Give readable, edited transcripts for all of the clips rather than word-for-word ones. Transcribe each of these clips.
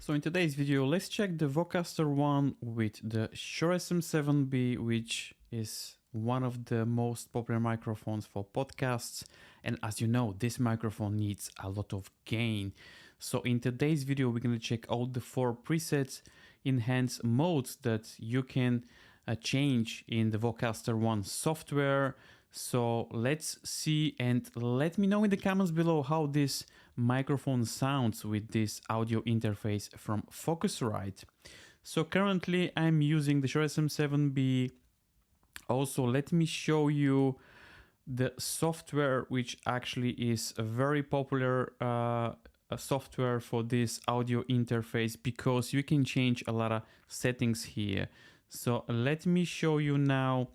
So in today's video, let's check the Vocaster one with the Shure SM7B, which is one of the most popular microphones for podcasts. And as you know, this microphone needs a lot of gain. So in today's video, we're going to check all the 4 presets enhance modes that you can change in the Vocaster one software. So let's see, and let me know in the comments below how this microphone sounds with this audio interface from Focusrite. So currently I'm using the Shure SM7B. Also, let me show you the software, which actually is a very popular software for this audio interface, because you can change a lot of settings here. So let me show you now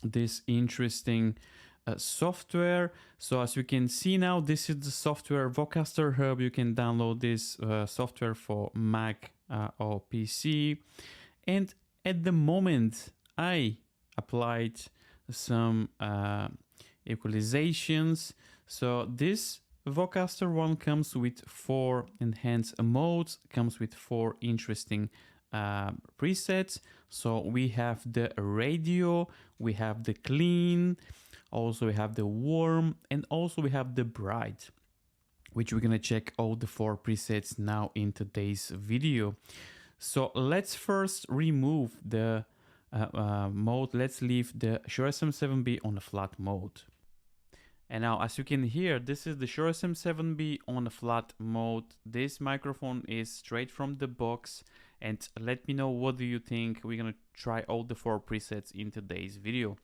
this interesting software. So as you can see now, this is the software Vocaster Hub. You can download this software for Mac or PC. And at the moment, I applied some equalizations. So this Vocaster one comes with 4 enhanced modes, comes with 4 interesting presets. So we have the radio, we have the clean, also we have the warm, and also we have the bright, which we're gonna check all the 4 presets now in today's video. So let's first remove the mode. Let's leave the Shure SM7B on a flat mode. And now, as you can hear, this is the Shure SM7B on a flat mode. This microphone is straight from the box. And let me know, what do you think? We're gonna try all the 4 presets in today's video.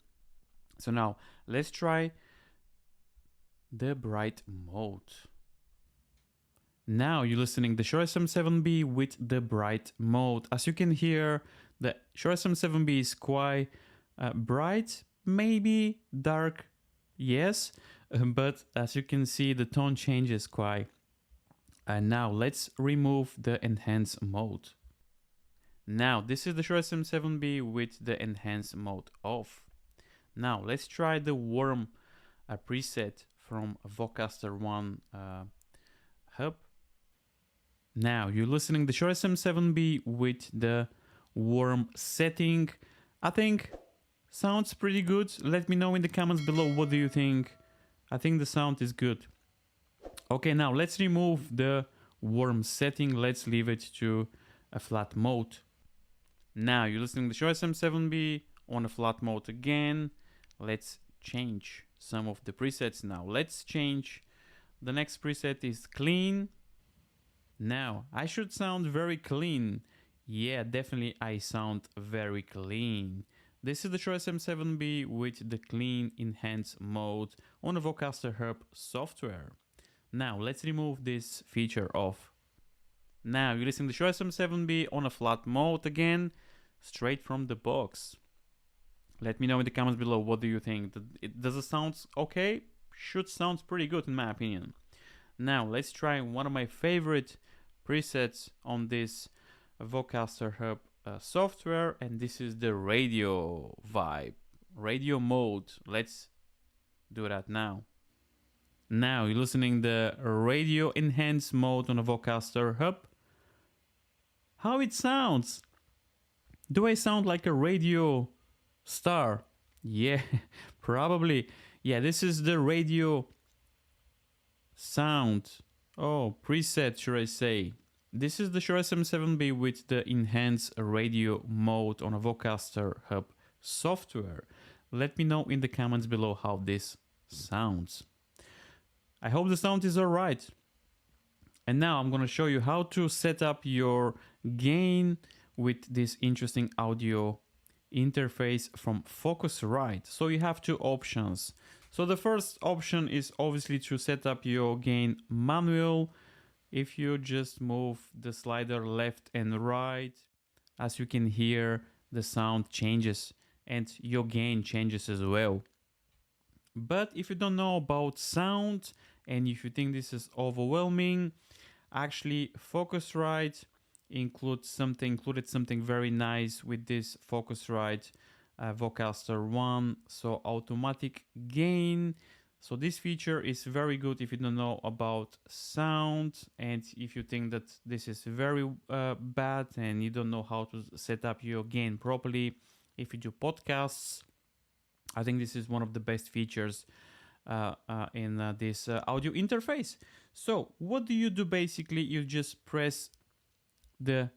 So now, let's try the bright mode. Now you're listening to the Shure SM7B with the bright mode. As you can hear, the Shure SM7B is quite bright, maybe dark, yes, but as you can see, the tone changes quite. And now let's remove the enhance mode. Now this is the Shure SM7B with the enhance mode off. Now let's try the warm preset from Vocaster one hub. Now you're listening to the Shure SM7B with the warm setting. I think sounds pretty good. Let me know in the comments below, what do you think? I think the sound is good. Okay, now let's remove the warm setting. Let's leave it to a flat mode. Now you're listening to the Shure SM7B on a flat mode again. Let's change some of the presets now. Let's change. The next preset is clean. Now I should sound very clean. Yeah, definitely I sound very clean. This is the Shure SM7B with the clean enhance mode on a Vocaster Hub software. Now let's remove this feature off. Now you're listening to the Shure SM7B on a flat mode again, straight from the box. Let me know in the comments below, what do you think? Does it sound okay? Should sound pretty good in my opinion. Now let's try one of my favorite presets on this Vocaster Hub software, and this is the radio vibe, radio mode. Let's do that now. Now you're listening the radio enhance mode on a Vocaster Hub. How it sounds? Do I sound like a radio star? Yeah, probably. Yeah, this is the radio sound. Oh, preset, should I say. This is the Shure SM7B with the enhanced radio mode on a Vocaster Hub software. Let me know in the comments below how this sounds. I hope the sound is alright. And now I'm gonna show you how to set up your gain with this interesting audio interface from Focusrite. So you have 2 options. So the first option is obviously to set up your gain manual. If you just move the slider left and right, as you can hear, the sound changes and your gain changes as well. But if you don't know about sound and if you think this is overwhelming, actually Focusrite included something very nice with this Focusrite Vocaster one. So automatic gain. So this feature is very good if you don't know about sound, and if you think that this is very bad and you don't know how to set up your gain properly. If you do podcasts, I think this is one of the best features in this audio interface. So what do you do basically? You just press the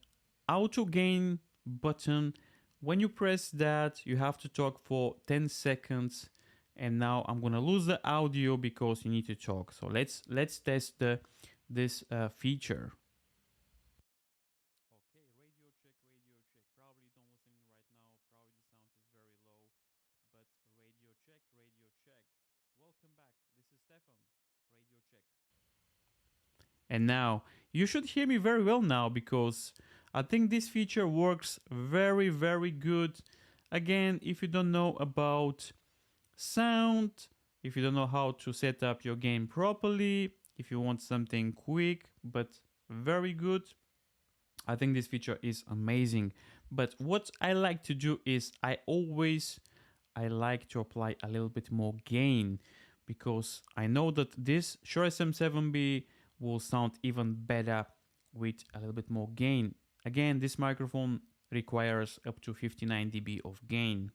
auto gain button. When you press that, you have to talk for 10 seconds. And now I'm gonna lose the audio because you need to talk. So let's test this feature. Okay, radio check, radio check. Probably don't listening right now. Probably the sound is very low, but radio check, radio check. Welcome back. This is Stefan. Radio check. And now you should hear me very well now because I think this feature works very, very good. Again, if you don't know about sound, if you don't know how to set up your game properly, if you want something quick but very good, I think this feature is amazing. But what I like to do is I like to apply a little bit more gain, because I know that this Shure SM7B will sound even better with a little bit more gain. Again, this microphone requires up to 59 dB of gain.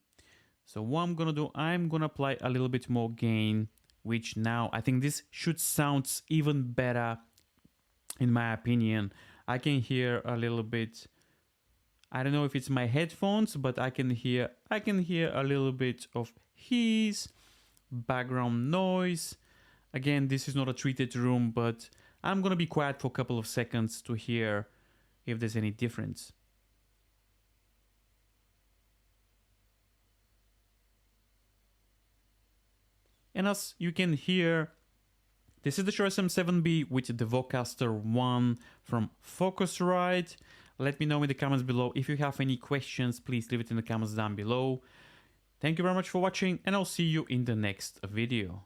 So what I'm gonna do, I'm gonna apply a little bit more gain, which now I think this should sound even better in my opinion. I can hear a little bit, I don't know if it's my headphones, but I can hear a little bit of hiss, background noise. Again, this is not a treated room, but I'm gonna be quiet for a couple of seconds to hear if there's any difference. And as you can hear, this is the Shure SM7B with the Vocaster 1 from Focusrite. Let me know in the comments below. If you have any questions, please leave it in the comments down below. Thank you very much for watching, and I'll see you in the next video.